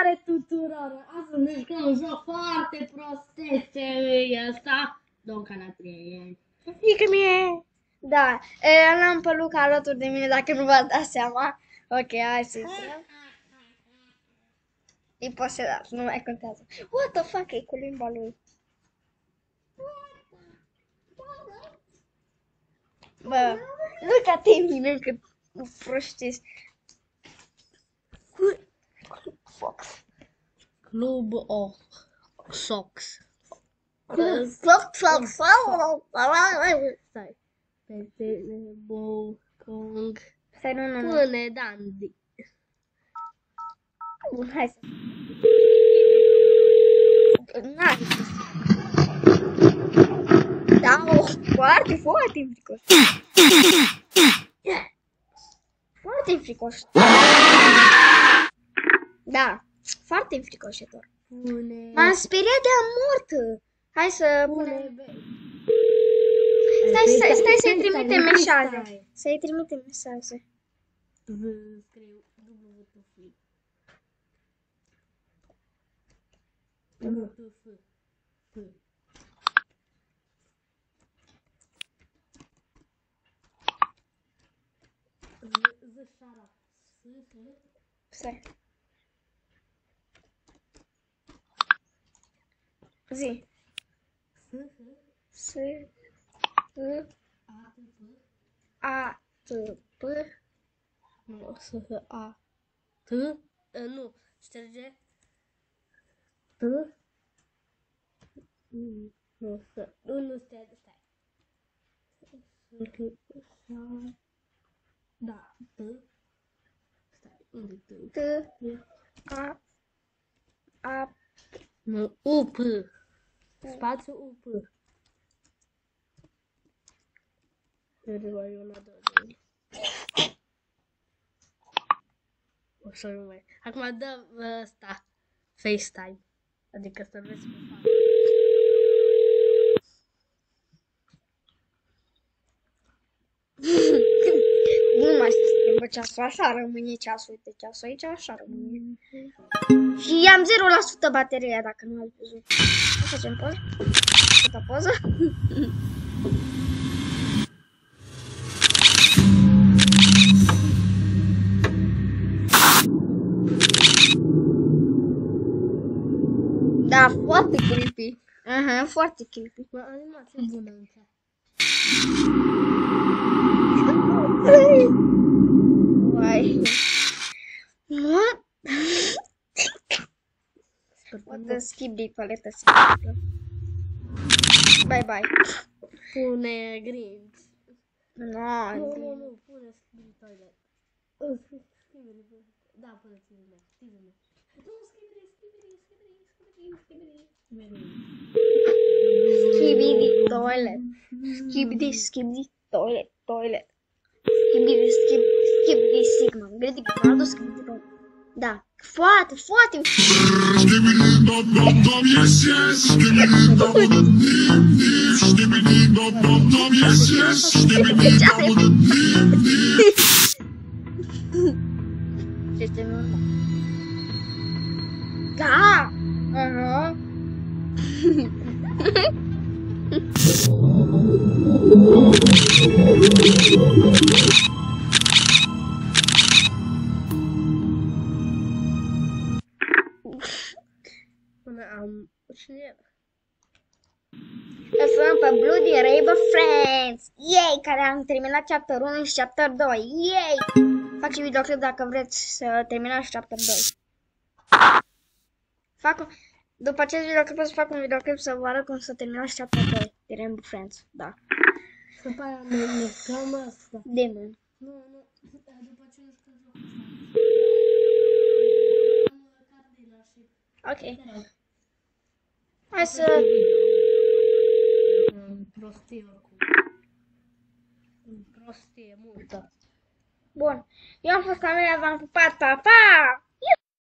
Salutare tuturor! Astăzi ne jucăm un joc foarte prostețe ăsta. Domn Canatrie. Fiică mie! Da, l-am pe Luca alături de mine, dacă nu v-ați dat seama. Ok, hai să intrăm. E posedat, nu mai contează. What the fuck, e cu limba lui. Bă, Luca, termină că nu proștezi. Fox. Club of Socks. Fox. Stai. Peste Bow Kong. Stai, nu. Pune Dandy. Bun, hai să... Nice. Da, foarte fricoș. Foarte fricoș. Da, foarte înfricoșător. M-am speriat de-a mort. Hai să punem... Stai să-i trimitem mesaje. Să-i trimitem mesaje. Scriu WTF. Stai. Zi. S A T P. Nu, S A T. Nu, șterge. T. Nu, stai. Da, T. Stai, unde T? T A Nu, U P. Spațiu U P. O să nu mai. Acum dă ăsta FaceTime. Adică să vezi cum fac. Nu mai se schimbă ceasul, așa rămâne ceasul, uite ceasul aici, așa rămâne. Și am 0% bateria, dacă nu ați văzut. O facem poză? Câtă poză? Da, foarte creepy. Aha, foarte creepy. Bă, animație bună încă. Uai. O să skip de toaletă. Bye bye. Pune Grinch. No, Nu, pune Skibidi Toilet. Da, pune Skibidi. Nu, Skibidi toilet. Skibidi toilet. Skibidi sigma. Gredi Ronaldo skibidi toilet. Da, foarte. Este normal. Da. Aha. Până am... Cine era? Lăsăm pe Blue din Rainbow Friends. Yay! Care am terminat chapter 1 și chapter 2. Yay! Fac și videoclip dacă vreți să terminați chapter 2. După acest videoclip o să fac un videoclip să vă arăt cum să terminați chapter 2 din Rainbow Friends. Da. Să după aia ne jucăm asta. Demon. Nu. După ce nu știu jocul ăsta. Ok. Hai să... Prostie oricum. Prostie multă. Bun. Eu am fost Camelia, v-am pupat, pa, pa!